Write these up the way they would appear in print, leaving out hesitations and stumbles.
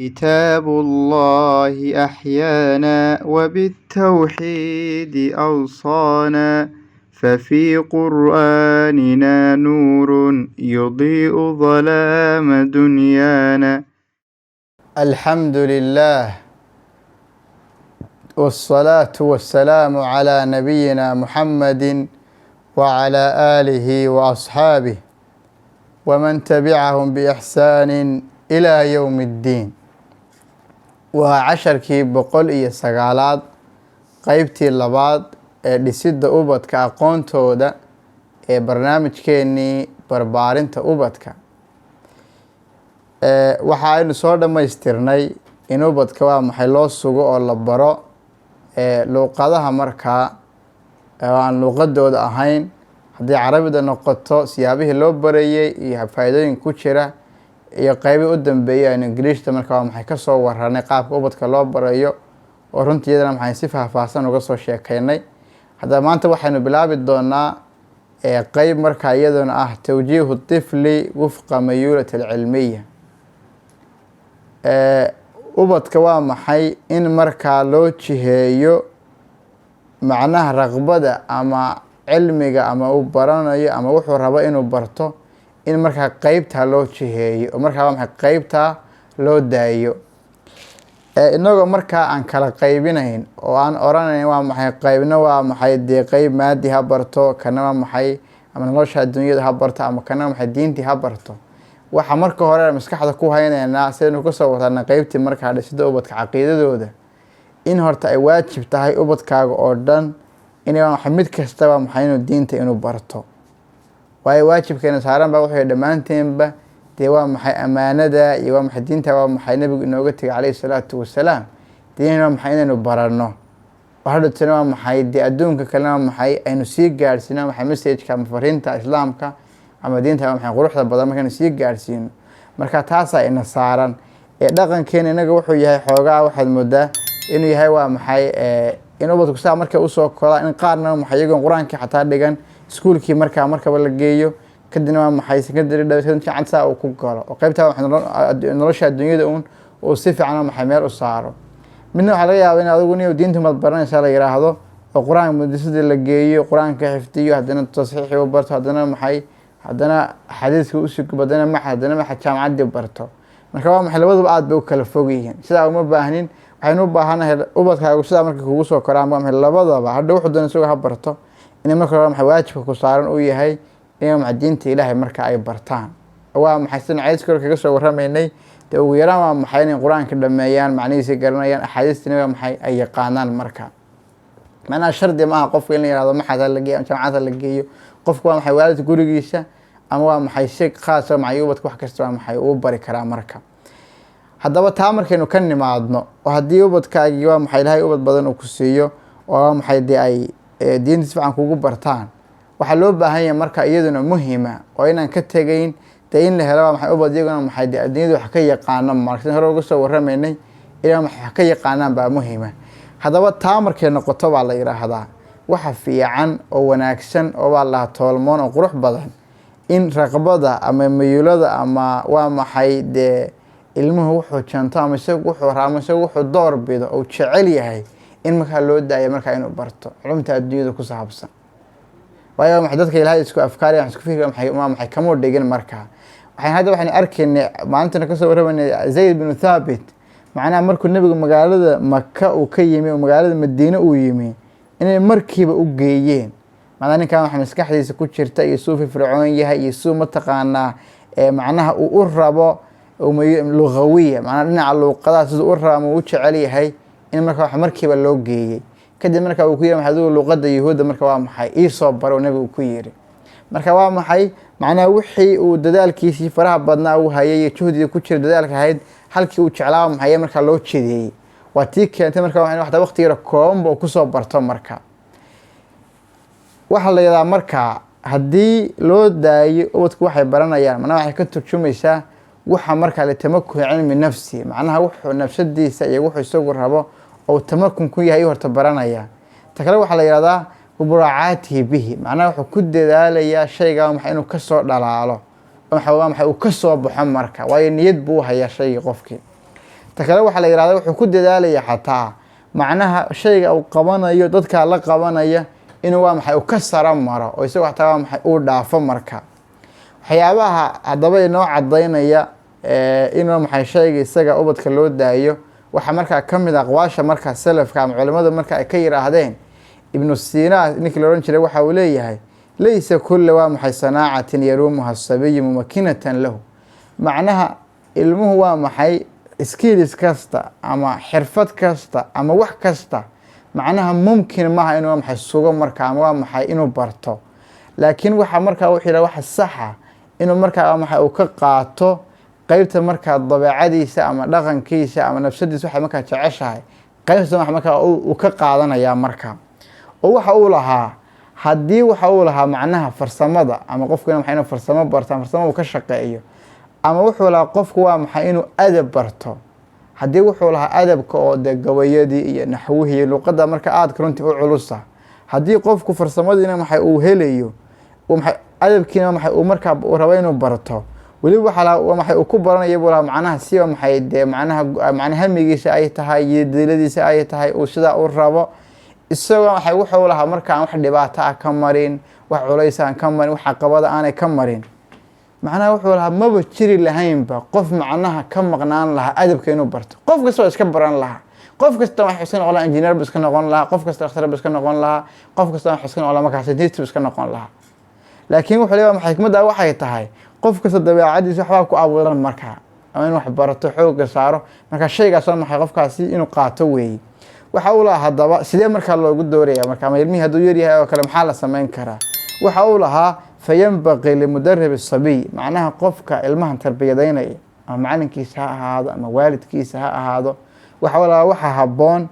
كتاب الله أحيانا وبالتوحيد أوصانا ففي قرآننا نور يضيء ظلام دنيانا. الحمد لله والصلاة والسلام على نبينا محمد وعلى آله وأصحابه ومن تبعهم بإحسان إلى يوم الدين. waa casharkii 109aad qeybtii labaad ee dhisidda ubadka aqoontooda ee barnaamijkeenii barbaarinta ubadka. waxa aynu soo dhammaystirnay in ubadka waa maxay loo sugo oo la baro luuqadaha markaa aan luuqadooda ahayn, haddii carabida noqoto siyaabihii loo barayey iyo faa'iidooyin ku jira, iyo qeybii u dambeeyay aan ingiliishta marka waa maxay kasoo waranay qaabka ubadka loo barayo oo runtii iyadana maxay si faahfaahsan uga soo sheekaynay. haddaba maanta waxaynu bilaabi doonaa qeyb markaa iyaduna ah tawjiihu tifli wufqa mayuulat alcilmiya. ubadka waa maxay in markaa loo jiheeyo macnaha raqbada ama cilmiga ama uu baranayo ama wuxuu rabo inuu barto, in markaa qeybtaa loo jiheeyo oo markaa waa maxay qeybtaa loo daayo. inagoo markaa aan kala qeybinayn oo aan oranayn waa maxay qeybna waa maxay dee qeyb maadi ha barto, kana waa maxay ama nolosha adduunyada ha barto, ama kana waa maxay diintii ha barto. waxa marka hore maskaxda ku haynaynaa sidaynu kasoo watana qeybtii markaa dhisida ubadka caqiidadooda, in horta ay waajib tahay ubadkaaga oo dhan inay waa maxay mid kasta waa maxay inuu diinta inuu barto. waayo waajibkeena saaran baa wuxuu dhammaanteenba dee waa maxay ammaanada iyo waa maxay diinta waa maxay nabigu inooga tegay calayhi salaatu wasalaam. diin waa maxay inaynu baranno, waxadhutana waa maxay dee adduunka kalena waa maxay aynu sii gaadhsiino maxay messageka ama fariinta islaamka ama diinta waa maxay quruxda badan markaynu sii gaadhsiino. marka taasaa ina saaran. dhaqankeena inaga wuxuu yahay xoogaa waxaad moodaa inuu yahay waa maxay in ubadku saa markay usoo koraa in qaarna maxay iyagoon qur-aankii xataa dhigan iskuulkii markaba la geeyo, kadibna waa maxay secondary gacanta uu ku galo oo qeybtaa nolosha adduunyada uu si fiican maxay meel u saaro. midna waxaa laga yaabaa in adigu nin diinta mad baranaysa la yiraahdo oo qur-aanka madrasada la geeyo, qur-aanka xifdiyo, haddana tasxiixi u barto, haddana xadiiska usii badana haddana jaamacadii barto. marka waa maxay labaduba aad bay u kala fog yihiin. sidaa uma baahnin, waxaynu u baahanahay ubadkaagu sidaa marka kugu soo koraan waa maxay labadaba hadha wuxuu doona isagoo ha barto, in marka hore maxay waajibka ku saaran uu yahay in maxay diinta Ilaahay marka ay bartaan. waa maxay sidaan cayska kaga soo waramaynay dee ugu yaraan waa maxay in qur-aanka dhameeyaan, macnihiisa garanayaan, axaadiistina waa maxay ay yaqaanaan. marka macnaha shardi ma aha qofka in la yiraahdo maxaa la geeyo jaamacada la geeyo. qofku waa maxay waalid gurigiisa ama waa maxay si khaas ah maxay ubadka wax kasta waa maxay uu bari karaa. marka haddaba taa markaynu ka nimaadno oo haddii ubadkaagii waa maxay Ilaahay ubad badan uu ku siiyo oo waa maxay dee ay diinta si fiican kugu bartaan, waxaa loo baahan yahay marka iyaduna muhiima oo inaan ka tegayn dee in la helo waa maxay ubad iyaguna maxay dee adduunyada wax ka yaqaano. marka hore uga soo waramaynay inay maxay wax ka yaqaanaan baa muhiima. haddaba taa markay noqoto baa la yiraahdaa waxa fiican oo wanaagsan oo waa la toolmoon oo qurux badan in raqbada ama mayulada ama waa maxay dee ilmuhu wuxuu janto ama isagu wuxuu raamo isagu wuxuu door bido oo jecel yahay in markaa loo daayo markaa inuu barto culumta adduunyada ku saabsan. waayo maxay dadka Ilaahay isku afkaar iyo isku fikir maxay kama dhigin. markaa waxaan arkaynay maalintan ka soo waraynay Zayd bin Thabit, macnaha markuu nabiga magaalada Makka uu ka yimi oo magaalada Madiina uu yimi inay markiiba u geeyeen. macnaha ninkan waxa maskaxdiisa ku jirta iyo suufi fircoon yahay iyo suu mataqaanaa macnaha uu u rabo luqawiya, macnaha dhinaca luuqadaha siduu u rabo u jecel yahay in marka wax markiiba loo geeyay. kadib marka uu ku yiri maxay luqada Yahuudda marka waa maxay ii soo baro nabigu ku yiri. marka waa maxay macnaha wixii uu dadaalkiisii faraha badnaa uu hayay iyo juhdiga ku jira dadaalka ahayd halkii uu jeclaa maxay marka loo jeediyay waa tii keentay marka waxda waqti yar kooban oo ku soo barto. marka waxa la yiraahdaa marka haddii loo daayo ubadku waxay baranayaan macnaha waxay ka turjumaysaa waxa marka la tamakun cilmi nafsi, macnaha wuxuu nafsadiisa iyo wuxuu isagu rabo oo tamakun ku yahay horta baranaya. ta kale waxa la yiraahdaa muraacaati bihi, macnaha wuxuu ku dadaalayaa shayga maxay inuu ka soo dhalaalo maxay uu ka soo baxo. marka waayo niyad buu hayaa shayga qofkii. takale waxa la yiraahdo wuxuu ku dadaalaya xataa macnaha shayga uu qabanayo dadka la qabanaya inuu waa maxay uu ka sara maro oo isagoo xataa waa maxay uu dhaafo marka waxyaabaha hadaba inoo cadaynaya inuu maxay shayga isaga ubadka loo daayo waxa marka kamid aqwaasha marka salafka ama culimada marka ay ka yiraahdeen ibn Sina ninkii loo oran jiray waxa uu leeyahay laysa kullu waa maxay sanaacatin yarumuha as-sabiy mumakkinatan lahu macnaha ilmuhu waa maxay skills kasta ama xirfad kasta ama wax kasta macnaha mumkin maaha inuu maxay sugo marka ama waa maxay inuu barto laakiin waxa marka uu xira wax sax ah inuu marka maxay uu ka qaato qaybta marka dabeecadiisa ama dhaqankiisa ama nafsadiisa waxa marka jeceshahay qaybta waxa marka uu ka qaadanaya marka oo waxa uu lahaa hadii waxa uu lahaa macnaha farsamada ama qofku inuu maxay farsamo barto farsamo uu ka shaqeeyo ama wuxuu lahaa qofku waa maxay inuu adab barto hadii wuxuu lahaa adabka oo gabayadii iyo naxwihii iyo luqadda marka aad runtii u culusa hadii qofku farsamadiina maxay uu helayo oo maxay adabkiina maxay uu marka uu rabo inuu barto waliba waxa maxay uu ku baranayo buu lahaa macnaha si maxay macnaha hamigiisa ay tahay iyo diladiisa ay tahay oo sida uu rabo isagoo waxay wuxuu lahaa marka wax dhibaato ah ka marin wax culays ah ka marin wax caqabada aanay ka marin macnaha wuxuu lahaa maba jiri lahaynba qof macnaha ka maqnaan lahaa adabka inuu barto qof kasta iska baran lahaa qof kasta wax iska noqon lahaa engineer iska noqon lahaa qof kasta dhakhtar iska noqon lahaa qof kasta wax iska noqon lahaa markaas dentist iska noqon lahaa laakiin wuxuu leeyahay xikmadda waxay tahay qof kasta dabeecadiisa waxba ku abuuran marka ama inuu wax barato xoog saaro marka shaygaas oo maxay qofkaasi inuu qaato weey waxa uu lahaa hadaba sidee marka loogu dooreeyaa marka ama ilmihi haduu yar yahay oo kale maxaa la sameyn karaa waxa uu lahaa fayanbaqi limudarrib as-sabiy macnaha qofka ilmaha tarbiyadeynaya ama macalinkiisa ha ahaado ama waalidkiisa ha ahaado waxa haboon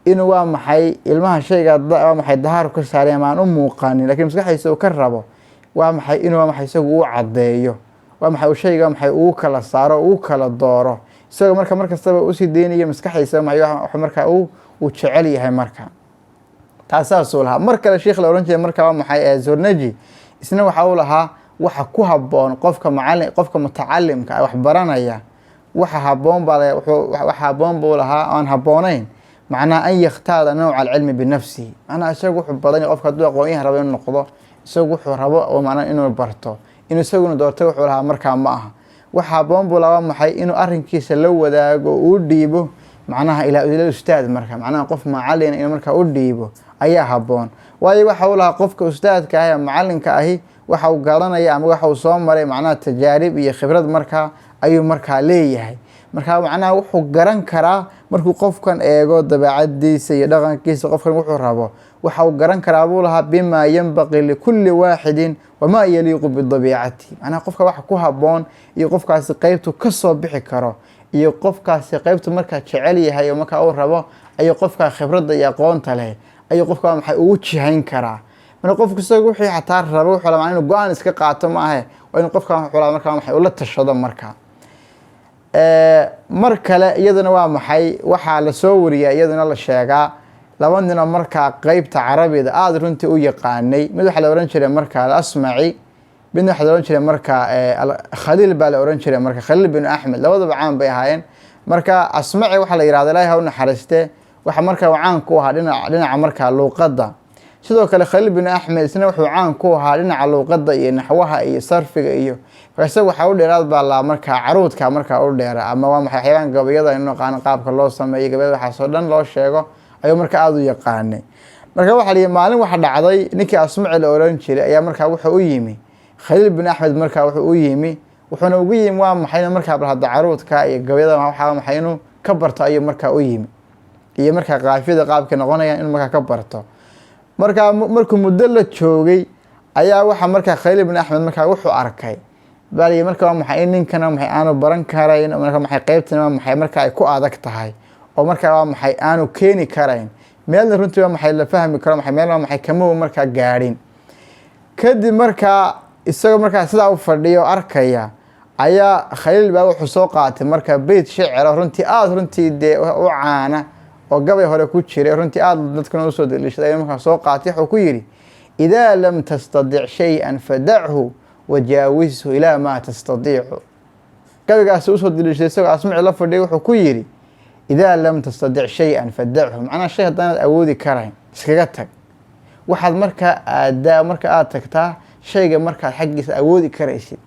inuu waa maxay ilmaha shayga waa maxay dahaar ku saareen ama aan u muuqanin laakiin maskaxdiisa uu ka rabo waa maxay inuu waa maxay isagu u cadeeyo waa maxay uu shayga maxay uu kala saaro uu kala dooro isagoo markastaba u sii deynayo maskaxdiisa maxay marka uu jecel yahay marka taasaas uu lahaa marka sheekh la oran jiray marka waa maxay Zornaji isna waxa uu lahaa waxa ku haboon qofka macallin qofka mutacallimka wax baranaya waxa haboon baa waxa haboon buu lahaa aan haboonayn macna an yakhtaada nooc al-ilmi bi nafsihi ana isagu wuxuu badan qofka haduu aqoon yahay rabo inuu noqdo isagu wuxuu rabo oo macna inuu barto inuu isaguna doorto wuxuu lahaa marka ma aha waxa haboon buu lahaa maxay inuu arrinkiisa la wadaago uu dhiibo macnaha ila ustaad marka macnaha qof macallin inuu marka u dhiibo ayaa haboon waayo waxa uu lahaa qofka ustaadka ah macallinka ahi waxa uu garanaya ama waxa uu soo maray macnaha tajaarib iyo khibrad marka ayuu marka leeyahay marka macnaha wuxuu garan karaa markuu qofkan eego dabeecadiisa iyo dhaqankiisa qofkan wuxuu rabo waxa uu garan karaa buu lahaa bima yanbaqi li kulli waahidin wama yaliqu bi dabiicati macnaha qofka waxa ku haboon iyo qofkaasi qaybtu ka soo bixi karo iyo qofkaasi qaybtu marka jecel yahay oo marka uu rabo ayu qofka khibradda iyo aqoonta leh ayu qofka maxay ugu jihayn karaa marka qofku isagu wixii xataa rabo wuxuu la macnaheedu go'aan iska qaato ma aha waa in qofka wuxuu la marka maxay ula tashado marka mar kale iyaduna waa maxay waxa la soo wariyaa iyaduna la sheegaa laba nin marka qaybta Carabiga aad runtii u yaqaanay mid waxa la oran jiray marka al-Asma'i mid waxa la oran jiray marka Khalil baa la oran jiray marka Khalil bin Ahmed labadaba caan bay ahaayeen marka Asma'i waxa la yiraahdaa Ilaahay u naxariiste waxa marka caan ku ahaa dhinaca marka luqadda sidoo kale Khalil bin Ahmed isna wuxuu caan ku ahaa dhinaca luqadda iyo naxwaha iyo sarfiga iyo isaga waxa uu dheeraad baa la marka caruudka marka uu dheera ama waa maxay xayawaan gabayada inuu qaan qaabka loo sameeyo gabayada waxa soo dhan loo sheego ayuu marka aad u yaqaanay marka waxa la maalin waxa dhacday ninkii Asma'i la oran jiray ayaa marka wuxuu u yimi Khalil bin Ahmed marka wuxuu u yimi wuxuuna ugu yimi waa maxay marka barhada caruudka iyo gabayada waxa maxay inuu ka barto ayuu marka u yimi iyo marka qaafiyada qaabka noqonaya in marka ka barto markuu muddo la joogay ayaa waxa marka Khalil bin Ahmed marka wuxuu arkay bali marka maxay ninkana maxay aanu baran karayn marka maxay qaybtana maxay marka ay ku adag tahay oo marka maxay aanu keeni karayn meel runtii maxay la fahmi karo maxay meel maxay kama marka gaarin kadib marka isaga marka sida uu fadhiyo arkaya ayaa Khalil baa wuxuu soo qaatay marka beed shicir runtii aad runtii u caana oo gabay hore ku jiray runtii aad dadkana u soo dilishay marka soo qaatay wuxuu ku yiri idha lam tastadi' shay'an fad'hu wajaawizhu ila ma tastadi'u gabaygaas uu soo dilishay isagoo Asma'i la fadhiyo wuxuu ku yiri idaa lam tastadic shay-an fadachu, macnaha shay haddaanaad awoodi karayn iskaga tag. waxaad markaa aadaa marka aad tagtaa shayga markaad xaggiisa awoodi karaysid.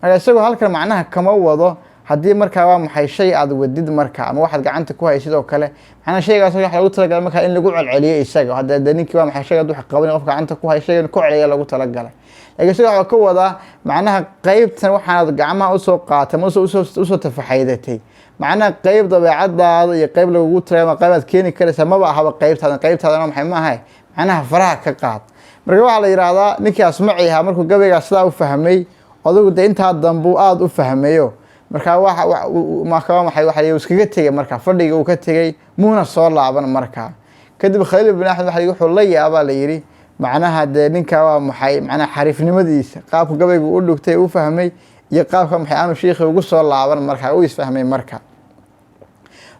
marka isagoo halkan macnaha kama wado haddii markaa waa maxay shay aad wadid marka ama waxaad gacanta ku haysid oo kale, macnaha shaygaas waxa lagu talagalay markaa in lagu celceliyo isaga. hadda ninkii waa maxay shayga hadduu qabanay qofka gacanta ku hay shaygan ku celiya lagu talagalay. laakiin isaga waxaa ka wadaa macnaha qeybtan waxaad gacmaha usoo qaatay ma usoo tafaxaydatay, macnaha qeyb dabeecadaada iyo qeyb lagugu talagalay qeybaad keeni karaysa maba ahaba qeybtaadana maxay ma ahay macnaha faraha ka qaad. marka waxaa la yidhaahdaa ninkii asmaci ahaa markuu gabaygaas sidaa u fahmay, odagu de intaa dambu aada u fahmayo, markaa waxa iskaga tegay markaa fadhiga uu ka tegay muuna soo laaban markaa. kadib Khaliil ibn Axmed wuxuu la yaabaa la yidhi macnaha dee ninka waa maxay macnaha xariifnimadiisa, qaabka gabayga u dhugtay u fahmay iyo qaabka maxay aanu sheekhi ugu soo laaban markaa u isfahmay marka.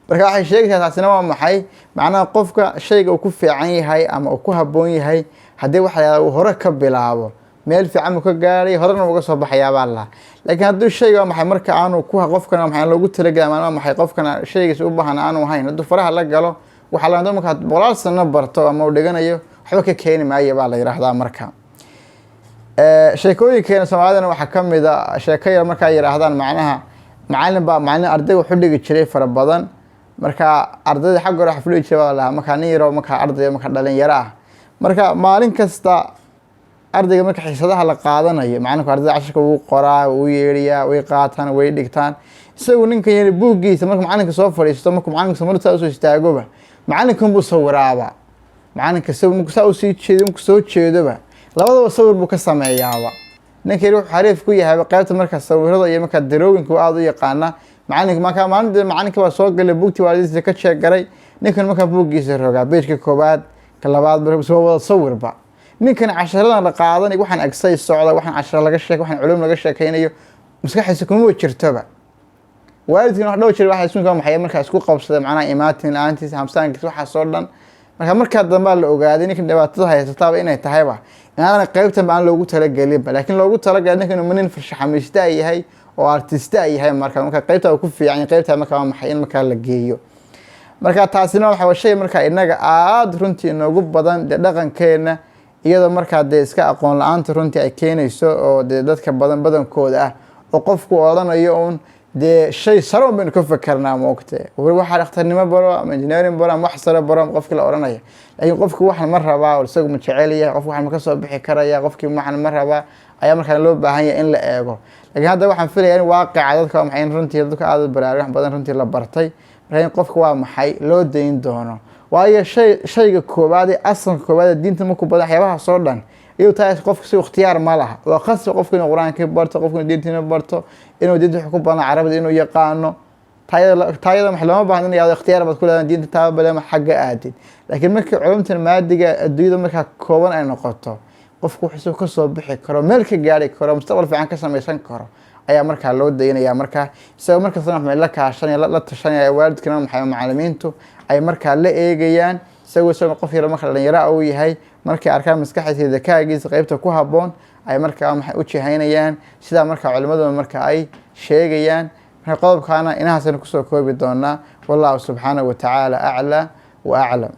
marka waxay sheegaysaa taasina waa maxay macnaha qofka shayga uu ku fiican yahay ama uu ku habboon yahay haddii waxa uu hore ka bilaabo meel fiican uu ka gaaray horena uga soo baxayaabaa laha. laakiin hadduu shayga maxay marka aanu qofkana maxay loogu talagalay ama maxay qofkana shaygiisa u baahan aanu ahayn, hadduu faraha la galo waxa la markaa 100 sano barto ama uu dhiganayo waxba ka keeni maayo baa la yiraahdaa marka. sheekooyinkeena Soomaalidana waxaa ka mid ah sheekooyin marka ay yiraahdaan macnaha macallin ardayga wuxuu dhigi jiray fara badan, marka ardayda xaq hore xaflad jiray la marka nin yaro marka arday marka dhalinyaro ah, marka maalin kasta ardayga marka xiisadaha la qaadanayo macnaha ardayda casharka uu qoraa uu yeeriyaa way qaataan way dhigtaan, isagu ninkan yari buuggiisa marka macallinka soo fadhiisto marka macallinka marta soo istaagoba macallinkan buu sawiraaba, macallinka sawir soo jeedoba labadaba sawir buu ka sameeyaaba. ninkii wuxuu xariif ku yahay qaybta marka sawirada iyo marka darooyinka aad u yaqaana, macallinka waa soo galay buugtii waalidiisa ka sheegaray, ninkan marka buuggiisa rogaa page-ka koobaad ka labaad soo wada sawirba. ninkan casharadan la qaadanay waxaan agsay socda waxaan cashar laga sheekay waxaan culum laga sheekaynayo maskaxdiisa kuma jirtoba. waalidkina wax dhowr jeer waxa isku maxay marka isku qabsaday macnaha imaatin aantiisa hamsaankiisa waxa soo dhan marka dambe la ogaaday ninkan dhibaatada haysataaba inay tahayba inaan qaybtan baan loogu talagalin, laakiin loogu talagalay ninkan nin farshaxamiista yahay oo artista yahay marka qaybta uu ku fiican qaybta marka maxay in marka la geeyo. marka taasina waxa shay marka inaga aad runtii noogu badan dhaqankeena iyadoo marka de iska aqoon la'aanta runtii ay keenayso oo dadka badankooda ah oo qofku odhanayo de shay saro baan ka fakarnaa moogtay waxa dhakhtarnimo baro ama engineering baro ama wax sare baro qofkii la oranayo, laakiin qofku waxan ma rabaa oo isagu ma jecel yahay qofku waxan ma ka soo bixi karaya qofkii waxan ma rabaa ayaa markaa loo baahan yahay in la eego. laakiin hadda waxaan filayaa in waaqica dadka maxay runtii dadka aad baraarug badan runtii la bartay markaa qofku waa maxay loo deyn doono, waayo shayga koobaad ee asalka koobaad diinta markuu badan waxyaabaha soo dhan iyo taas qofku si ikhtiyaar ma laha, waa khasab qofku inuu quraanka barto qofku diinta barto inuu diinta wax ku badan carabada inuu yaqaano taayada wax lama baahan inuu ikhtiyaar bad ku leeyahay diinta taabale ma xagga aadid. laakiin marka culumtan maadiga adduunyada marka kooban ay noqoto qofku wuxuu ka soo bixi karo meel ka gaari karo mustaqbal fiican ka samaysan karo ayaa marka loo daynaya. marka isagoo marka sanad la kaashanaya la tashanaya waalidkana maxay macallimiintu ay marka la eegayaan isagoo qof yar marka dhalinyaro uu yahay markay arkaan maskaxdiisa dakaagiisa qaybta ku habboon ay marka maxay u jihaynayaan sida marka culimadu marka ay sheegayaan. marka qodobkaana inahaasna ku soo koobi doonaa wallahu subhanahu wa ta'ala a'la wa a'lam.